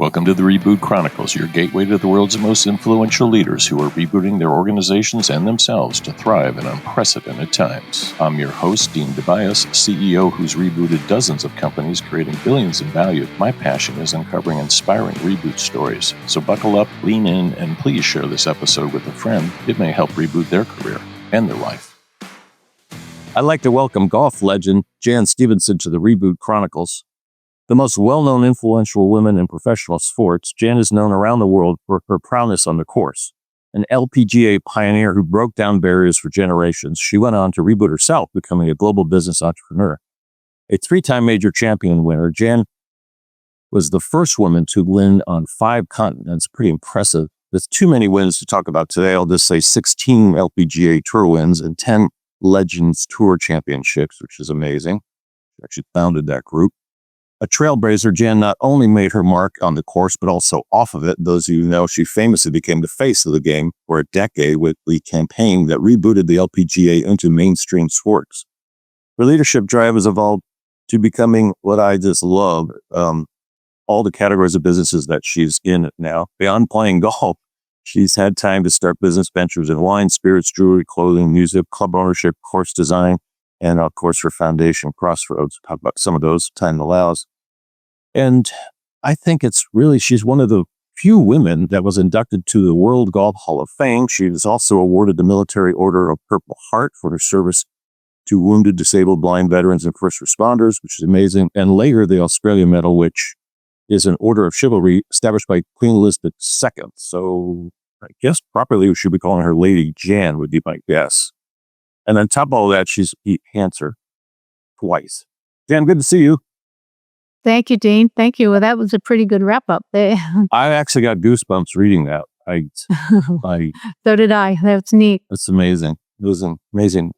Welcome to the Reboot Chronicles, your gateway to the world's most influential leaders who are rebooting their organizations and themselves to thrive in unprecedented times. I'm your host, Dean DeBias, CEO who's rebooted dozens of companies, creating billions in value. My passion is uncovering inspiring reboot stories. So buckle up, lean in, and please share this episode with a friend. It may help reboot their career and their life. I'd like to welcome golf legend Jan Stephenson to the Reboot Chronicles. The most well-known influential woman in professional sports, Jan is known around the world for her prowess on the course. An LPGA pioneer who broke down barriers for generations, she went on to reboot herself, becoming a global business entrepreneur. A three-time major champion winner, Jan was the first woman to win on 5 continents. Pretty impressive. There's too many wins to talk about today. I'll just say 16 LPGA Tour wins and 10 Legends Tour championships, which is amazing. She actually founded that group. A trailblazer, Jan not only made her mark on the course, but also off of it. Those of you who know, she famously became the face of the game for a decade with the campaign that rebooted the LPGA into mainstream sports. Her leadership drive has evolved to becoming what I just love, all the categories of businesses that she's in now. Beyond playing golf, she's had time to start business ventures in wine, spirits, jewelry, clothing, music, club ownership, course design, and of course her foundation, Crossroads. Talk about some of those, time allows. And I think she's one of the few women that was inducted to the World Golf Hall of Fame. She was also awarded the Military Order of Purple Heart for her service to wounded, disabled, blind veterans and first responders, which is amazing. And later, the Australia Medal, which is an order of chivalry established by Queen Elizabeth II. So I guess properly we should be calling her Lady Jan, would be my guess. And on top of all that, she's Pete Hanser twice. Jan, good to see you. Thank you, Dean. Thank you. Well, that was a pretty good wrap up there. I actually got goosebumps reading that. So did I. That's neat. That's amazing. It was an amazing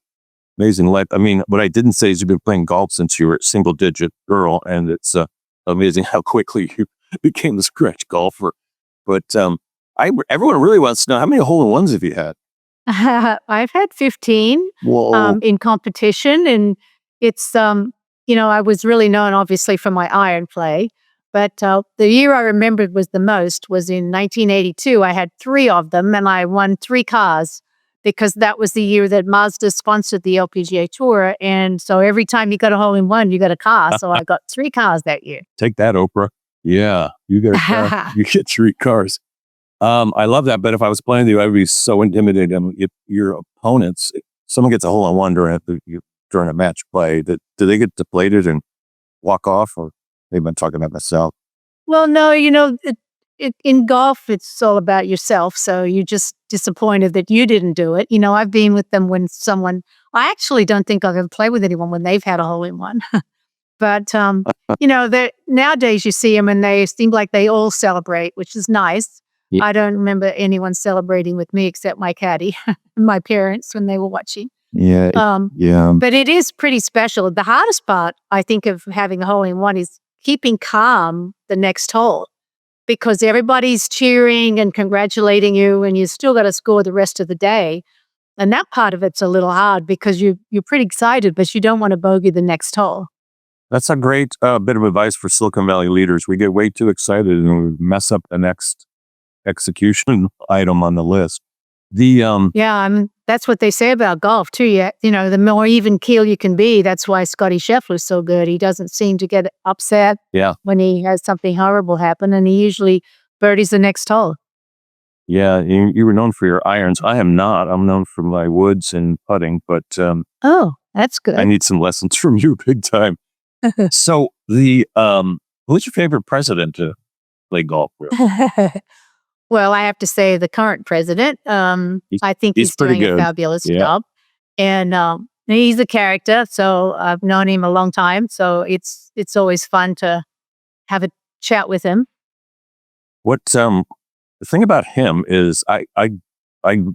life. I mean, what I didn't say is you've been playing golf since you were a single digit girl, and it's amazing how quickly you became the scratch golfer. But everyone really wants to know, how many hole-in-ones have you had? I've had 15 in competition, and it's I was really known obviously for my iron play, but the year I remembered was the most was in 1982. I had 3 of them, and I won 3 cars because that was the year that Mazda sponsored the LPGA Tour, and so every time you got a hole-in-one, you got a car. So I got 3 cars that year. Take that, Oprah. Yeah, you get a car. You get 3 cars. I love that, but if I was playing with you, I'd be so intimidated. I mean, if your opponents, if someone gets a hole-in-one during a match play, do they get deflated and walk off, or they've been talking about myself? Well, no, in golf, it's all about yourself. So you're just disappointed that you didn't do it. I've been with them when I actually don't think I've ever played with anyone when they've had a hole-in-one. But, nowadays you see them and they seem like they all celebrate, which is nice. Yeah. I don't remember anyone celebrating with me except my caddy, my parents, when they were watching. Yeah. But it is pretty special. The hardest part, I think, of having a hole-in-one is keeping calm the next hole, because everybody's cheering and congratulating you, and you still got to score the rest of the day. And that part of it's a little hard because you're pretty excited, but you don't want to bogey the next hole. That's a great bit of advice for Silicon Valley leaders. We get way too excited and we mess up the next execution item on the list. That's what they say about golf too. Yeah, the more even keel you can be. That's why Scotty Scheffler's so good. He doesn't seem to get upset when he has something horrible happen, and he usually birdies the next hole. Yeah, you were known for your irons. I am not. I'm known for my woods and putting, but oh, that's good. I need some lessons from you, big time. So who's your favorite president to play golf with? Well, I have to say the current president. I think he's doing good. A fabulous job, and he's a character. So I've known him a long time. So it's always fun to have a chat with him. What the thing about him is, I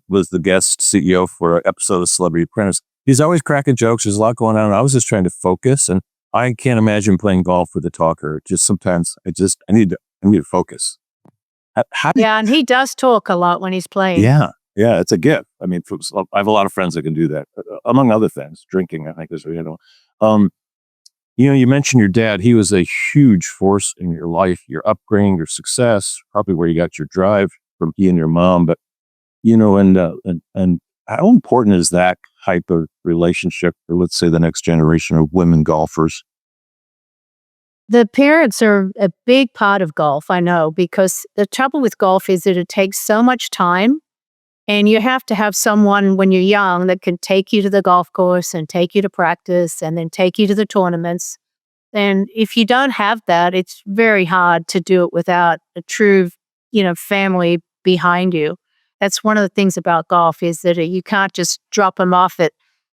was the guest CEO for an episode of Celebrity Apprentice. He's always cracking jokes. There's a lot going on. I was just trying to focus, and I can't imagine playing golf with a talker. Just sometimes I need to focus. And he does talk a lot when he's playing. Yeah, it's a gift. I mean, I have a lot of friends that can do that, among other things. Drinking, I think, is You mentioned your dad. He was a huge force in your life, your upbringing, your success, probably where you got your drive from he and your mom. But, and how important is that type of relationship for, let's say, the next generation of women golfers? The parents are a big part of golf, I know, because the trouble with golf is that it takes so much time. And you have to have someone when you're young that can take you to the golf course and take you to practice and then take you to the tournaments. And if you don't have that, it's very hard to do it without a true, family behind you. That's one of the things about golf is that you can't just drop them off at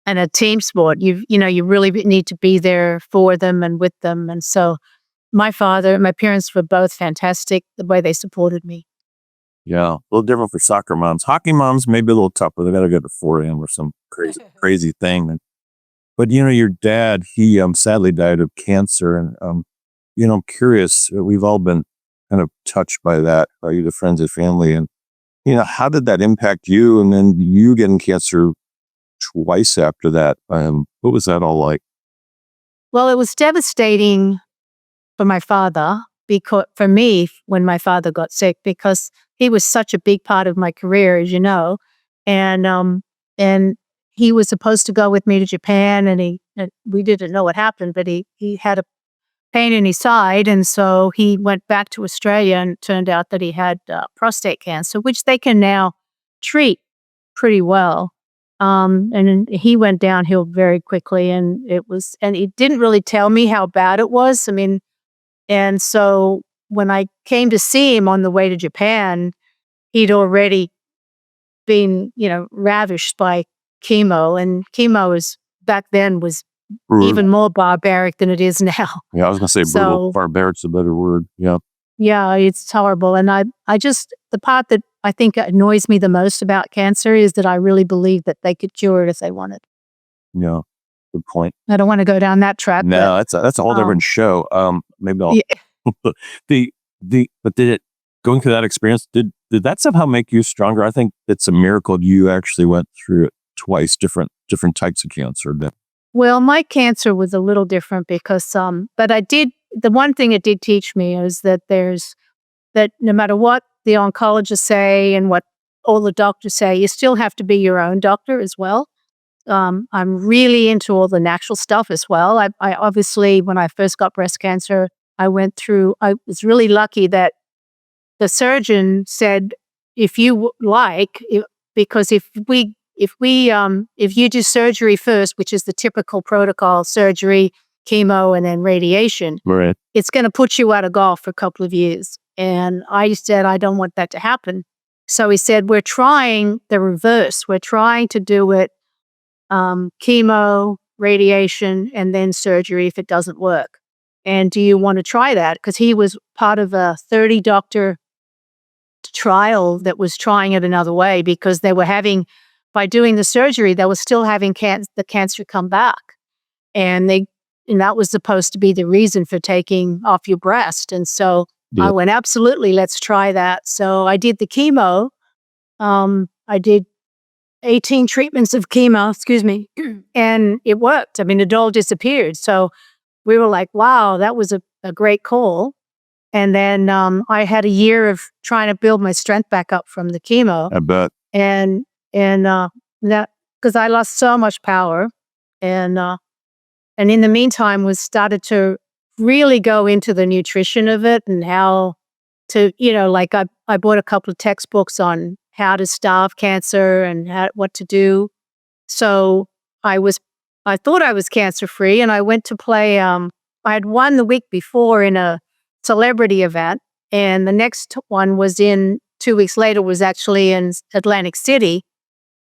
in a team sport. You really need to be there for them and with them. And so my parents were both fantastic the way they supported me. Yeah, a little different for soccer moms. Hockey moms maybe a little tougher. They got to go to 4 a.m. or some crazy thing. But your dad, he sadly died of cancer, and I'm curious. We've all been kind of touched by that, by either friends and family, and how did that impact you? And then you getting cancer twice after that. What was that all like? Well, it was devastating for my father, because for me, when my father got sick, because he was such a big part of my career, as you know, and he was supposed to go with me to Japan, and we didn't know what happened, but he had a pain in his side, and so he went back to Australia, and it turned out that he had prostate cancer, which they can now treat pretty well. And he went downhill very quickly, and he didn't really tell me how bad it was. I mean, and so when I came to see him on the way to Japan, he'd already been, ravished by chemo, and chemo back then was even more barbaric than it is now. Yeah, I was going to say brutal. Barbaric's a better word. Yeah. Yeah, it's horrible. And the part that I think annoys me the most about cancer is that I really believe that they could cure it if they wanted. Yeah, good point. I don't want to go down that track. No, that's a whole different show. Maybe I'll. Yeah. But did it, going through that experience, did that somehow make you stronger? I think it's a miracle you actually went through it twice, different types of cancer. Well, my cancer was a little different because, but the one thing it did teach me is that that no matter what the oncologists say and what all the doctors say, you still have to be your own doctor as well. I'm really into all the natural stuff as well. I obviously, when I first got breast cancer, I was really lucky that the surgeon said, if you because if you do surgery first, which is the typical protocol, surgery, chemo, and then radiation, right, it's going to put you out of golf for a couple of years. And I said, I don't want that to happen. So he said, we're trying the reverse. We're trying to do it chemo, radiation, and then surgery if it doesn't work. And do you want to try that? Because he was part of a 30-doctor trial that was trying it another way, because they were by doing the surgery, they were still having the cancer come back. And that was supposed to be the reason for taking off your breast. And so I went, absolutely, let's try that. So I did the chemo. I did 18 treatments of chemo, and it worked. I mean, it all disappeared. So we were like, wow, that was a great call. And then I had a year of trying to build my strength back up from the chemo. I bet. And that, because I lost so much power, and in the meantime was started to really go into the nutrition of it and how to, like I bought a couple of textbooks on how to starve cancer and what to do. So I thought I was cancer free, and I went to play. I had won the week before in a celebrity event, and the next one was 2 weeks later was actually in Atlantic City,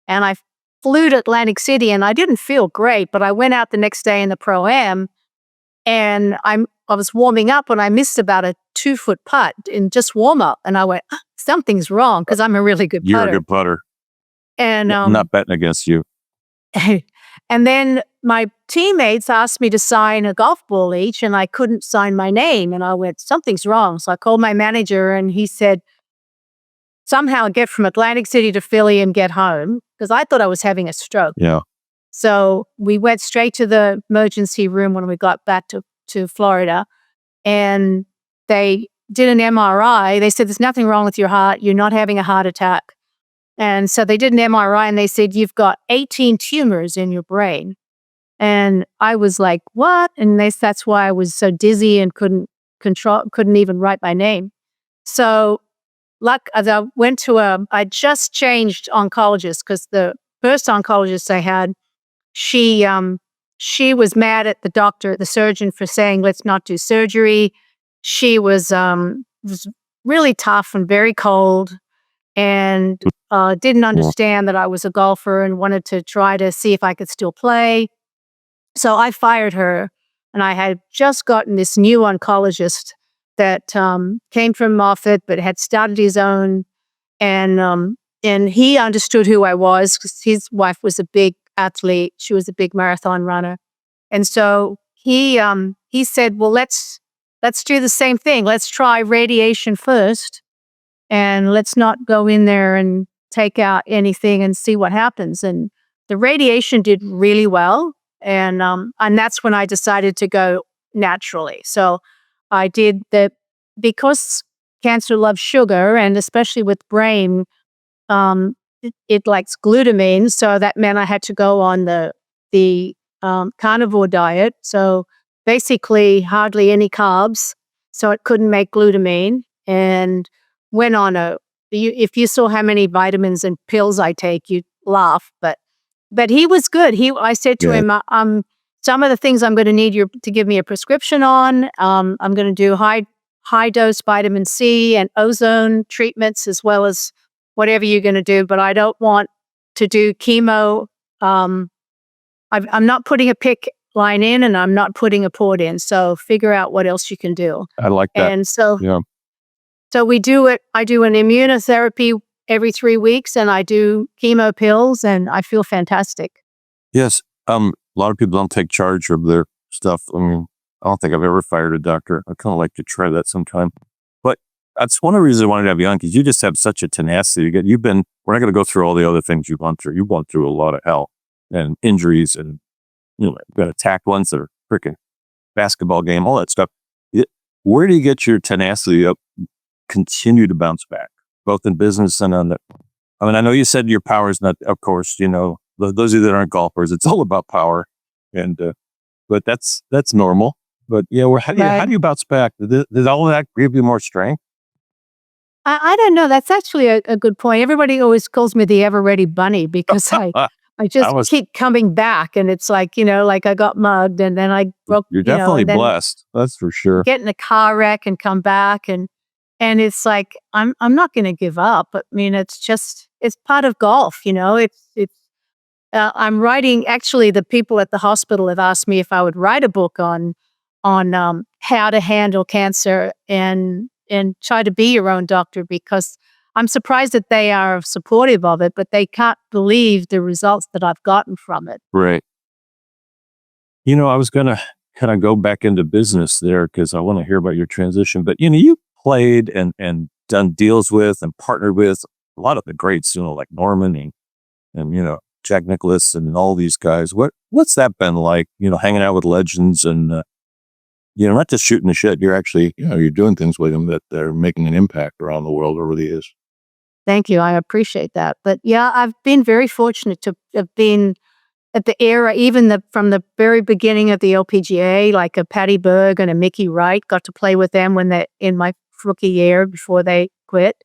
and I flew to Atlantic City, and I didn't feel great, but I went out the next day in the Pro-Am, and I was warming up, and I missed about a 2-foot putt in just warm up, and I went, something's wrong, because I'm a really good putter. You're a good putter. And I'm not betting against you. And then my teammates asked me to sign a golf ball each, and I couldn't sign my name. And I went, something's wrong. So I called my manager, and he said, somehow get from Atlantic City to Philly and get home, because I thought I was having a stroke. Yeah. So we went straight to the emergency room when we got back to Florida, and they did an MRI. They said, there's nothing wrong with your heart. You're not having a heart attack. And so they did an MRI and they said, you've got 18 tumors in your brain. And I was like, what? And that's why I was so dizzy and couldn't even write my name. So I just changed oncologists because the first oncologist I had, she was mad at the surgeon for saying, let's not do surgery. She was really tough and very cold and didn't understand that I was a golfer and wanted to try to see if I could still play. So I fired her, and I had just gotten this new oncologist that came from Moffitt but had started his own, and he understood who I was because his wife was a big athlete. She was a big marathon runner, and so he said, "Well, let's do the same thing. Let's try radiation first, and let's not go in there and take out anything and see what happens." And the radiation did really well. And that's when I decided to go naturally. So I did because cancer loves sugar, and especially with brain, it likes glutamine. So that meant I had to go on the carnivore diet. So basically hardly any carbs. So it couldn't make glutamine, and went on if you saw how many vitamins and pills I take, you'd laugh, but he was good. I said to him, some of the things I'm going to need you to give me a prescription on. I'm going to do high dose vitamin C and ozone treatments as well as whatever you're going to do. But I don't want to do chemo. I'm not putting a PICC line in, and I'm not putting a port in. So figure out what else you can do. I like that. And so we do it. I do an immunotherapy every 3 weeks, and I do chemo pills, and I feel fantastic. Yes. A lot of people don't take charge of their stuff. I mean, I don't think I've ever fired a doctor. I kind of like to try that sometime. But that's one of the reasons I wanted to have you on, because you just have such a tenacity. We're not going to go through all the other things you've gone through. You've gone through a lot of hell and injuries, and been attacked once, or freaking basketball game, all that stuff. Where do you get your tenacity up, continue to bounce back, both in business and on I know you said your power is not, of course, those of you that aren't golfers, it's all about power, and but that's normal. But how do you bounce back? Did all of that give you more strength? I don't know. That's actually a good point. Everybody always calls me the ever-ready bunny because I just keep coming back, and it's like I got mugged, and then I broke. You're definitely blessed. That's for sure. Get in a car wreck and come back, and it's like I'm not going to give up. I mean, it's part of golf. I'm writing. Actually, the people at the hospital have asked me if I would write a book on how to handle cancer and try to be your own doctor, because I'm surprised that they are supportive of it, but they can't believe the results that I've gotten from it. Right. I was going to kind of go back into business there because I want to hear about your transition. But, you played and done deals with and partnered with a lot of the greats, like Norman and Jack Nicklaus and all these guys. What's that been like, hanging out with legends and, not just shooting the shit. You're actually, you're doing things with them that they're making an impact around the world over the years. Thank you. I appreciate that. But yeah, I've been very fortunate to have been at the era, even from the very beginning of the LPGA, like a Patty Berg and a Mickey Wright, got to play with them when in my rookie year before they quit.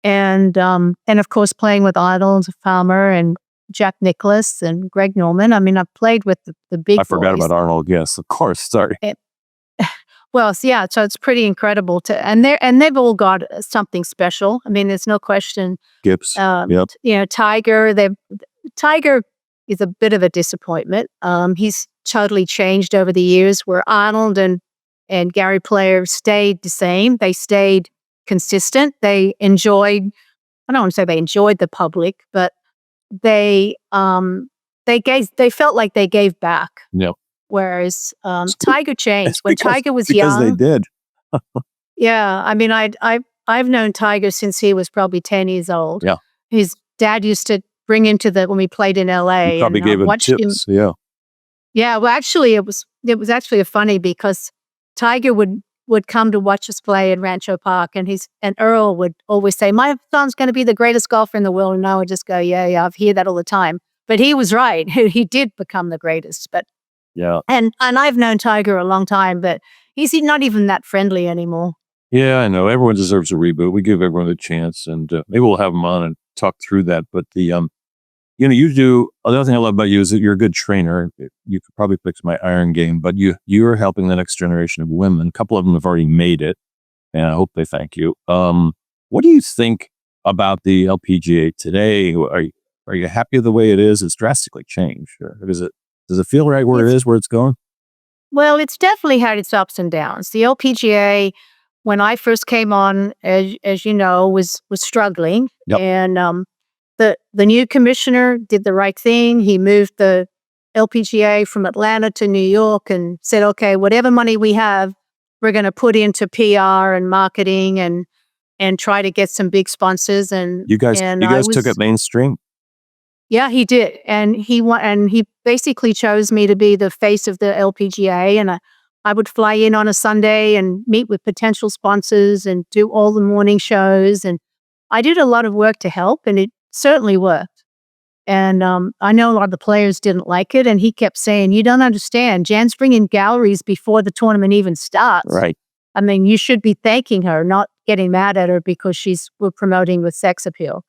And of course, playing with Arnold Palmer and Jack Nicklaus and Greg Norman. I mean, I've played with the big boys. I forgot about Arnold. Yes, of course. Sorry. Well, yeah, so it's pretty incredible and they've all got something special. I mean, there's no question. Gibbs. Yep. Tiger. Tiger is a bit of a disappointment. He's totally changed over the years. Where Arnold and Gary Player stayed the same. They stayed consistent. They enjoyed. I don't want to say they enjoyed the public, but they felt like they gave back. Yep. Whereas Tiger changed when Tiger was young. Because they did. Yeah, I mean, I've known Tiger since he was probably 10 years old. Yeah, his dad used to bring him to when we played in LA. You probably and gave him watched him. tips. Yeah. Yeah, well, actually, it was actually funny because Tiger would come to watch us play in Rancho Park, and Earl would always say, "My son's going to be the greatest golfer in the world," and I would just go, "Yeah, I hear that all the time." But he was right; he did become the greatest. But Yeah. and I've known Tiger a long time, but he's not even that friendly anymore. Yeah, I know. Everyone deserves a reboot. We give everyone a chance, and maybe we'll have them on and talk through that. But you do. The other thing I love about you is that you're a good trainer. You could probably fix my iron game, but you're helping the next generation of women. A couple of them have already made it, and I hope they thank you. What do you think about the LPGA today? Are you happy with the way it is? It's drastically changed. Does it feel right where it is, where it's going? Well, it's definitely had its ups and downs. The LPGA, when I first came on, as you know, was struggling, Yep. and the new commissioner did the right thing. He moved the LPGA from Atlanta to New York and said, "Okay, whatever money we have, we're going to put into PR and marketing and try to get some big sponsors." And You guys took it mainstream. Yeah, he did, and he basically chose me to be the face of the LPGA, and I would fly in on a Sunday and meet with potential sponsors and do all the morning shows, and I did a lot of work to help, and it certainly worked. And I know a lot of the players didn't like it, and he kept saying, "You don't understand. Jan's bringing galleries before the tournament even starts. Right. I mean, you should be thanking her, not getting mad at her because we're promoting with sex appeal."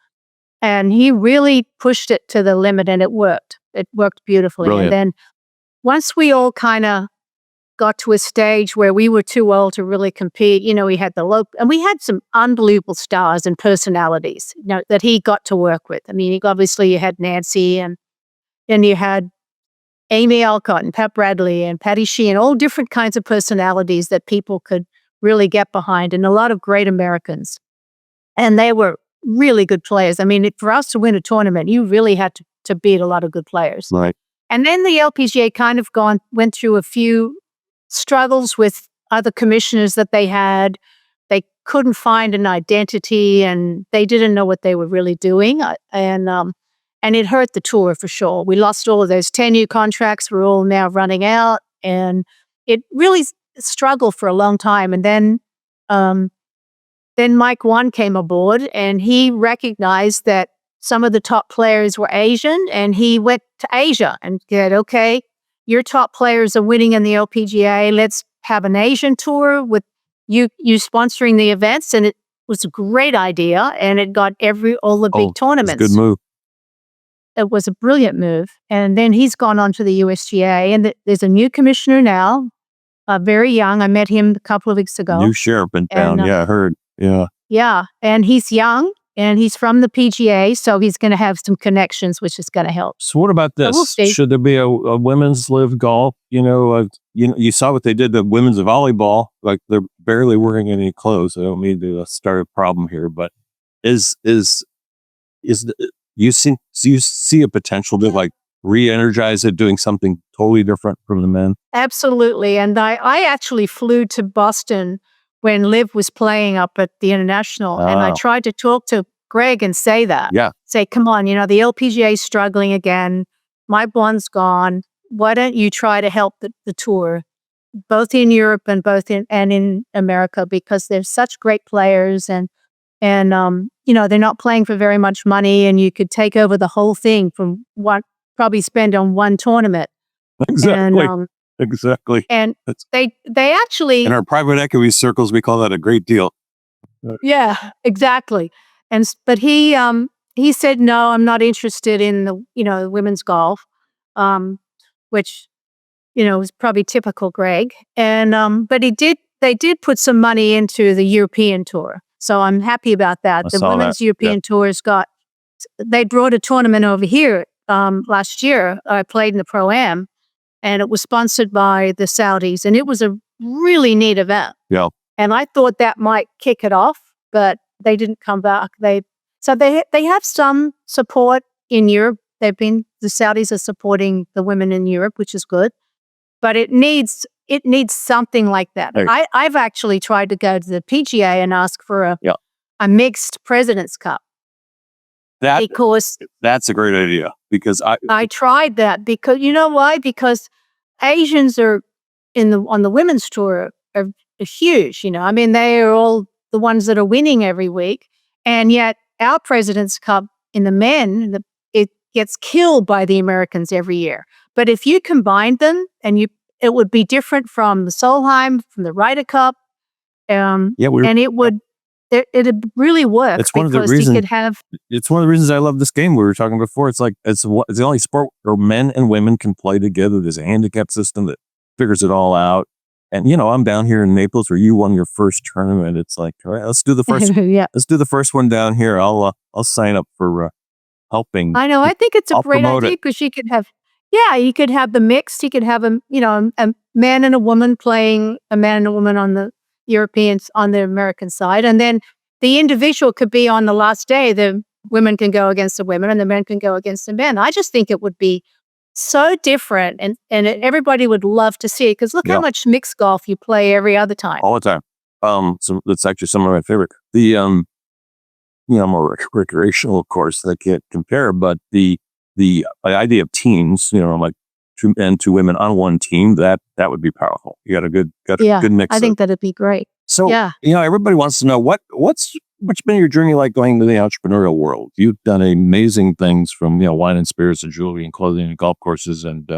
And he really pushed it to the limit, and it worked. It worked beautifully. Brilliant. And then once we all kind of got to a stage where we were too old to really compete, we had and we had some unbelievable stars and personalities, that he got to work with. I mean, obviously you had Nancy and you had Amy Alcott and Pat Bradley and Patty Sheehan, all different kinds of personalities that people could really get behind, and a lot of great Americans. And they were really good players. I mean, for us to win a tournament, you really had to beat a lot of good players. Right. And then the LPGA kind of went through a few struggles with other commissioners that they had. They couldn't find an identity, and they didn't know what they were really doing. And it hurt the tour for sure. We lost all of those 10-year contracts. We're all now running out, and it really struggled for a long time. And then Mike Wan came aboard, and he recognized that some of the top players were Asian, and he went to Asia and said, "Okay, your top players are winning in the LPGA. Let's have an Asian tour with you sponsoring the events." And it was a great idea, and it got all the big tournaments. It's a good move. It was a brilliant move. And then he's gone on to the USGA, and there's a new commissioner now, very young. I met him a couple of weeks ago. New sheriff in town. I heard. Yeah. Yeah, and he's young, and he's from the PGA, so he's going to have some connections, which is going to help. So what about this? We'll see. Should there be a women's live golf? You saw what they did to women's volleyball. Like, they're barely wearing any clothes. I don't mean to start a problem here, but you see a potential to like re-energize it, doing something totally different from the men? Absolutely, and I actually flew to Boston when Liv was playing up at the International, and I tried to talk to Greg and say that. Yeah. Say, come on, the LPGA is struggling again. My blonde's gone. Why don't you try to help the tour, both in Europe and in America, because there's such great players, and they're not playing for very much money, and you could take over the whole thing from what probably spend on one tournament. Exactly. Exactly. And they actually, in our private equity circles, we call that a great deal. Yeah, exactly. But he said, "No, I'm not interested in the women's golf," which was probably typical Greg. And but they did put some money into the European tour, so I'm happy about that. The women's European tours they brought a tournament over here last year. I played in the Pro-Am. And it was sponsored by the Saudis, and it was a really neat event. Yeah. And I thought that might kick it off, but they didn't come back. They have some support in Europe. The Saudis are supporting the women in Europe, which is good. But it needs something like that. Right. I've actually tried to go to the PGA and ask for a mixed President's Cup. That's a great idea because I tried that because you know why? Because Asians are on the women's tour are huge. I mean, they are all the ones that are winning every week, and yet our President's Cup in the men, it gets killed by the Americans every year. But if you combined them, it would be different from the Solheim, from the Ryder Cup, and it would. It'd really work it's one of because the reasons, you could have. It's one of the reasons I love this game. We were talking before. It's like it's the only sport where men and women can play together. There's a handicap system that figures it all out. And I'm down here in Naples where you won your first tournament. It's like, all right, let's do the first. Let's do the first one down here. I'll sign up for helping. I know. I think it's a great idea because you could have. Yeah, you could have the mixed. You could have a man and a woman playing a man and a woman on the Europeans on the American side, and then the individual could be on the last day. The women can go against the women, and the men can go against the men. I just think it would be so different, and everybody would love to see it because look how much mixed golf you play every other time, all the time. So that's actually some of my favorite. The more recreational, of course, I can't compare, but the idea of teams, like 2 men, 2 women on one team, that would be powerful. You got a good mix. I think that'd be great. So, everybody wants to know what's been your journey like going to the entrepreneurial world? You've done amazing things from, wine and spirits and jewelry and clothing and golf courses and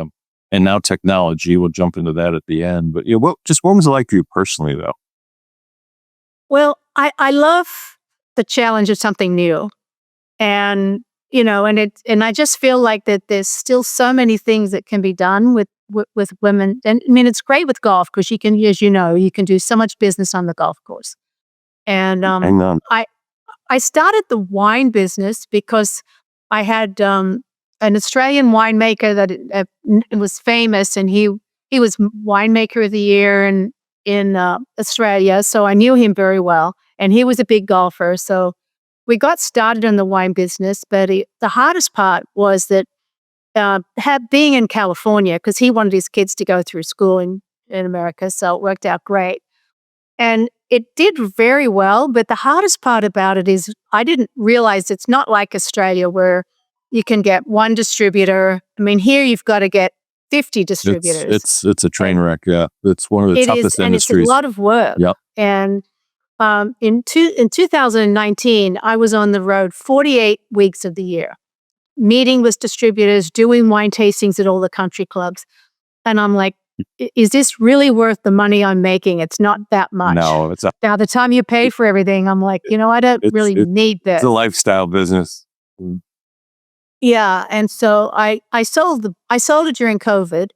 now technology. We'll jump into that at the end. But what was it like for you personally though? Well, I love the challenge of something new. And and I just feel like that there's still so many things that can be done with women. And I mean, it's great with golf because you can, as you know, you can do so much business on the golf course. And I started the wine business because I had an Australian winemaker that was famous, and he was winemaker of the year in Australia. So I knew him very well, and he was a big golfer. So we got started in the wine business, but the hardest part was that being in California, because he wanted his kids to go through school in America, so it worked out great. And it did very well, but the hardest part about it is I didn't realize it's not like Australia where you can get one distributor. I mean, here you've got to get 50 distributors. It's a train wreck, yeah. It's one of the toughest industries. And it's a lot of work. Yep. And in 2019, I was on the road 48 weeks of the year, meeting with distributors, doing wine tastings at all the country clubs. And I'm like, is this really worth the money I'm making? It's not that much. No, it's not. By the time you pay for everything, I'm like, I don't really need this. It's a lifestyle business. Yeah. And so I sold it during COVID.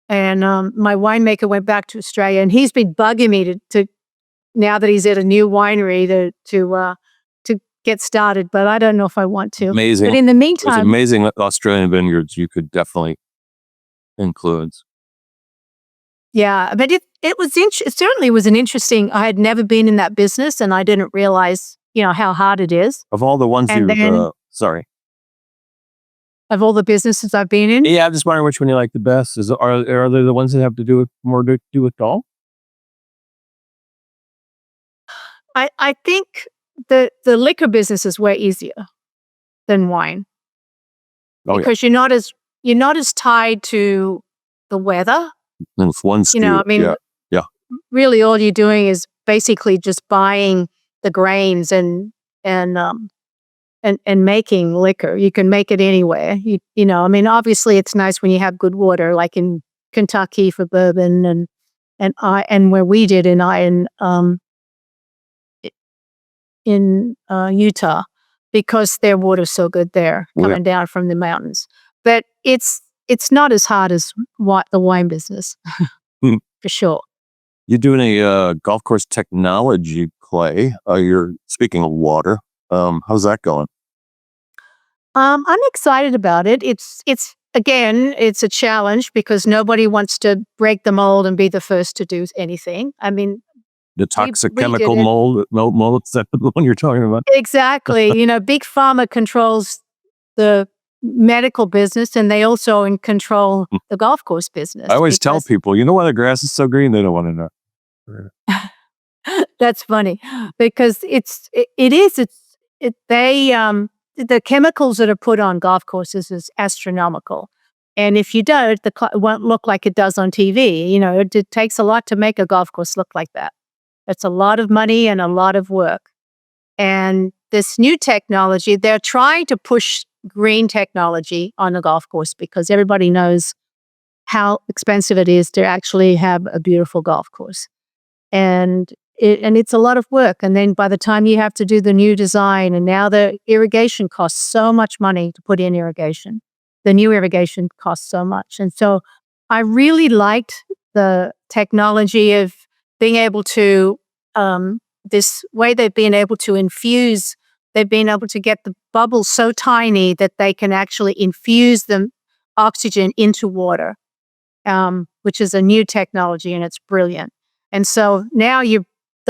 And my winemaker went back to Australia, and he's been bugging me to now that he's at a new winery to get started, but I don't know if I want to. Amazing. But in the meantime, there's amazing Australian vineyards you could definitely influence. Yeah, but it certainly was an interesting. I had never been in that business, and I didn't realize how hard it is. Of all the ones of all the businesses I've been in. Yeah, I'm just wondering which one you like the best. Are there the ones that have to do with more to do with golf? I think the liquor business is way easier than wine because you're not as tied to the weather. And it's one skew. I mean, really, all you're doing is basically just buying the grains and making liquor. You can make it anywhere. I mean, obviously, it's nice when you have good water, like in Kentucky for bourbon, and where we did in Utah, because their water's so good there, coming down from the mountains. But it's not as hard as the wine business, for sure. You're doing a golf course technology play. You're speaking of water. How's that going? I'm excited about it. It's a challenge because nobody wants to break the mold and be the first to do anything. I mean, the toxic chemical mold, is that the one you're talking about? Exactly. Big Pharma controls the medical business, and they also control the golf course business. I always tell people, why the grass is so green? They don't want to know. That's funny because they the chemicals that are put on golf courses is astronomical. And if you don't, it won't look like it does on TV. You know, it takes a lot to make a golf course look like that. It's a lot of money and a lot of work. And this new technology, they're trying to push green technology on the golf course because everybody knows how expensive it is to actually have a beautiful golf course. And it's a lot of work. And then by the time you have to do the new design, and now the irrigation costs so much money to put in irrigation. The new irrigation costs so much. And so I really liked the technology of being able to, this way they've been able to infuse, they've been able to get the bubbles so tiny that they can actually infuse the oxygen into water, which is a new technology, and it's brilliant. And so now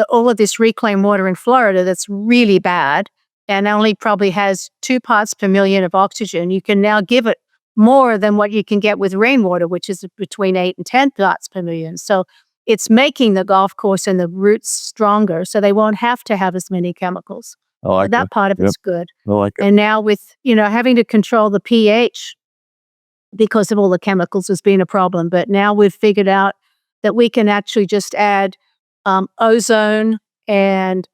all of this reclaimed water in Florida that's really bad and only probably has 2 parts per million of oxygen, you can now give it more than what you can get with rainwater, which is between 8 and 10 parts per million. So it's making the golf course and the roots stronger, so they won't have to have as many chemicals. I like that part of it's good. I like it. And now with, having to control the pH because of all the chemicals has been a problem. But now we've figured out that we can actually just add ozone and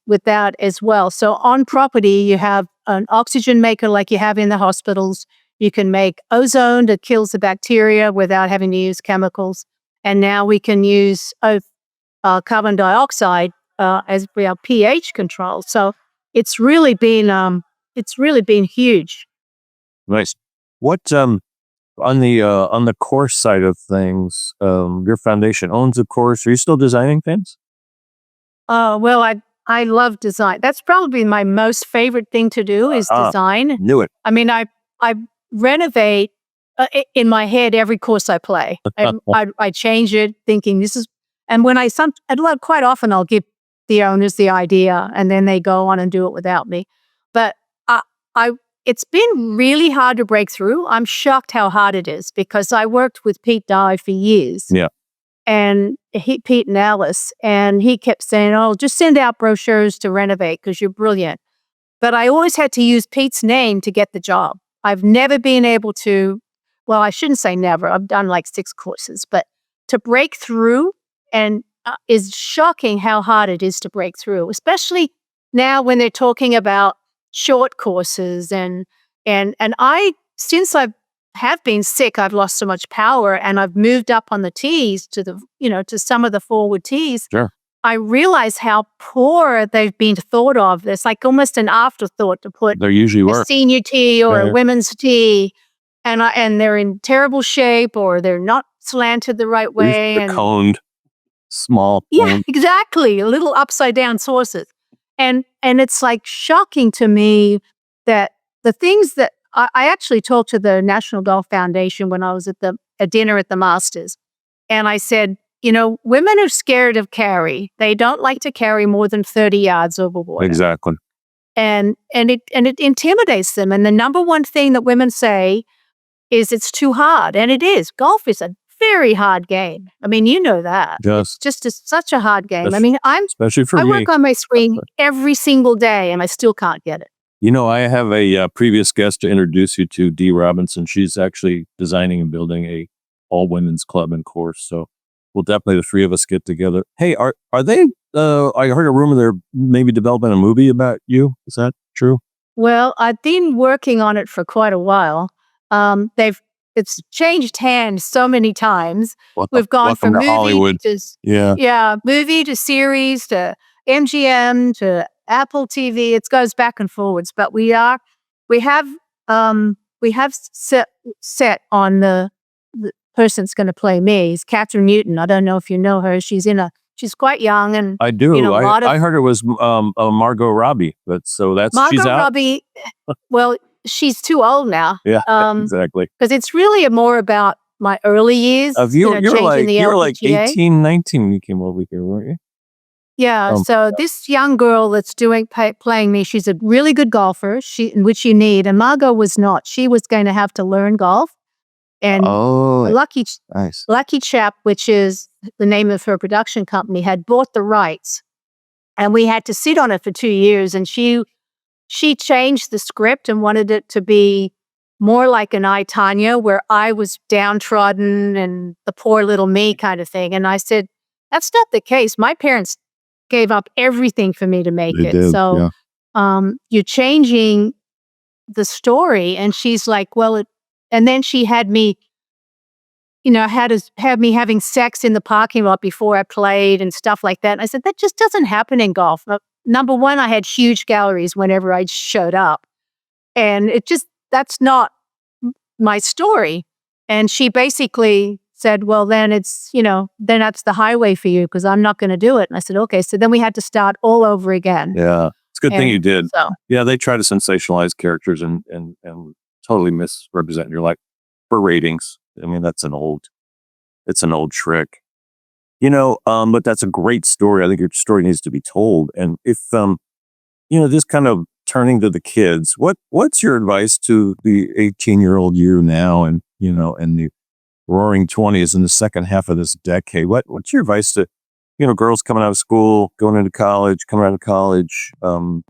with that as well. So on property, you have an oxygen maker like you have in the hospitals. You can make ozone that kills the bacteria without having to use chemicals. And now we can use carbon dioxide as our pH control. So it's really been huge. Nice. What on the course side of things, your foundation owns a course. Are you still designing things? Well, I love design. That's probably my most favorite thing to do is design. Knew it. I mean, I renovate in my head every course I play. I change it, thinking this is. And when quite often I'll give the owners the idea, and then they go on and do it without me. But it's been really hard to break through. I'm shocked how hard it is because I worked with Pete Dye for years. Yeah. And Pete and Alice, and he kept saying, "Oh, just send out brochures to renovate because you're brilliant." But I always had to use Pete's name to get the job. I've never been able to. Well, I shouldn't say never. I've done like 6 courses, but to break through and is shocking how hard it is to break through, especially now when they're talking about short courses and I, since I have been sick, I've lost so much power and I've moved up on the tees to to some of the forward tees. Sure. I realize how poor they've been thought of. It's like almost an afterthought to put There usually a were senior tee or a women's tee, and they're in terrible shape or they're not slanted the right way. The coned, small. Yeah, coned. exactly. Little upside down sources. And it's like shocking to me that the things that I actually talked to the National Golf Foundation when I was at a dinner at the Masters. And I said, women are scared of carry. They don't like to carry more than 30 yards overboard. Exactly. And it intimidates them. And the number one thing that women say is it's too hard. And it is. Golf is a very hard game. I mean, you know that. Yes. It's just such a hard game. I mean, especially for I me. work on my swing every single day and I still can't get it. I have a previous guest to introduce you to, Dee Robinson. She's actually designing and building a all-women's club and course. So we'll definitely, the 3 of us, get together. Hey, are they, I heard a rumor they're maybe developing a movie about you. Is that true? Well, I've been working on it for quite a while. It's changed hands so many times. We've gone from movie Hollywood. Movie to series to MGM to Apple TV. It goes back and forwards, but we have set on the person that's going to play me. Is Catherine Newton. I don't know if you know her. She's quite young, and I do. I heard it was Margot Robbie, but she's out. Robbie. Well, she's too old now. Yeah, exactly. Because it's really more about my early years. You were like 18, 19 when you came over here, weren't you? Yeah. So this young girl that's playing me, she's a really good golfer, which you need. And Margot was not. She was going to have to learn golf. And Lucky Chap, which is the name of her production company, had bought the rights. And we had to sit on it for 2 years. And she she changed the script and wanted it to be more like an I, Tanya, where I was downtrodden and the poor little me kind of thing. And I said, that's not the case. My parents gave up everything for me to make They it. did, So you're changing the story. And she's like, well, and then she had me, had me having sex in the parking lot before I played and stuff like that. And I said, that just doesn't happen in golf. Number one, I had huge galleries whenever I showed up. And that's not my story. And she basically said, well, then then that's the highway for you because I'm not going to do it. And I said, okay. So then we had to start all over again. Yeah. It's a good thing you did. So, yeah, they try to sensationalize characters and totally misrepresent your life for ratings. I mean, it's an old trick. But that's a great story. I think your story needs to be told. And if, this kind of turning to the kids, what's your advice to the 18-year-old you now and, and the roaring 20s in the second half of this decade? What's your advice to, girls coming out of school, coming out of college? A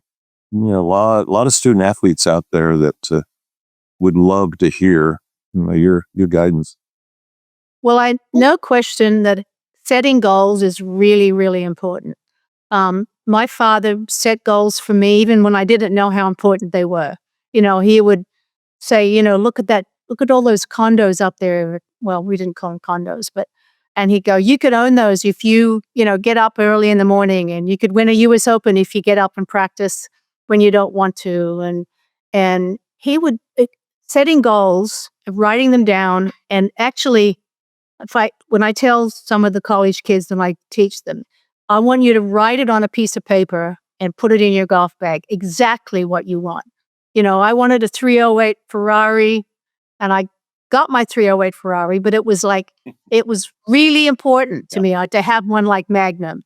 lot of student athletes out there that would love to hear your guidance. Well, no question that setting goals is really, really important. My father set goals for me even when I didn't know how important they were. He would say, look at all those condos up there. Well, we didn't call them condos, and he'd go, you could own those if you, get up early in the morning, and you could win a US Open if you get up and practice when you don't want to. And he would setting goals, writing them down, and actually, when I tell some of the college kids and I teach them, I want you to write it on a piece of paper and put it in your golf bag, exactly what you want. I wanted a 308 Ferrari, and I got my 308 Ferrari, but it was really important to me to have one like Magnum.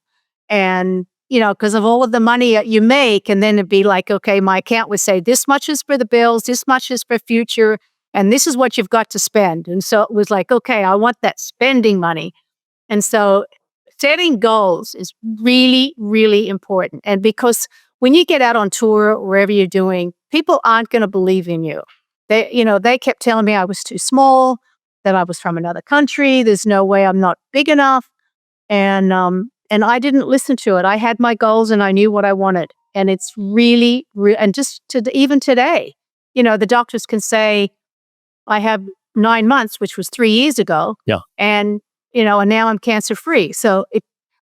And, because of all of the money you make, and then it'd be like, okay, my account would say, this much is for the bills, this much is for future, and this is what you've got to spend. And so it was like, okay, I want that spending money. And so setting goals is really, really important. And because when you get out on tour or wherever you're doing, people aren't going to believe in you. They kept telling me I was too small, that I was from another country. There's no way I'm not big enough. And I didn't listen to it. I had my goals and I knew what I wanted. And it's really, and just even today, the doctors can say, I have 9 months, which was 3 years ago. Yeah. And, and now I'm cancer free. So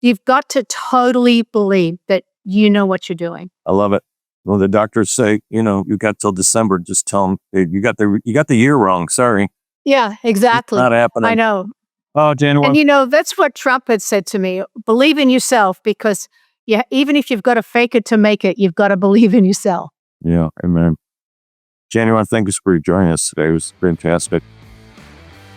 you've got to totally believe that you know what you're doing. I love it. Well, the doctors say, you got till December. Just tell them, hey, you got the year wrong. Sorry. Yeah, exactly. It's not happening. I know. Oh, January. And that's what Trump had said to me. Believe in yourself, because even if you've got to fake it to make it, you've got to believe in yourself. Yeah, amen. Jan, thank you for joining us today. It was fantastic.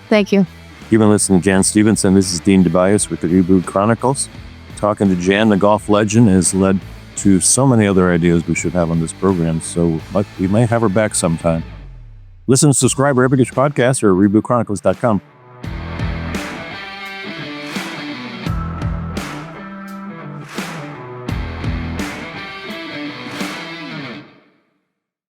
Thank you. You've been listening to Jan Stephenson. This is Dean DeBias with the Reboot Chronicles. Talking to Jan, the golf legend, has led to so many other ideas we should have on this program, so we may have her back sometime. Listen and subscribe wherever you get your podcasts or at rebootchronicles.com.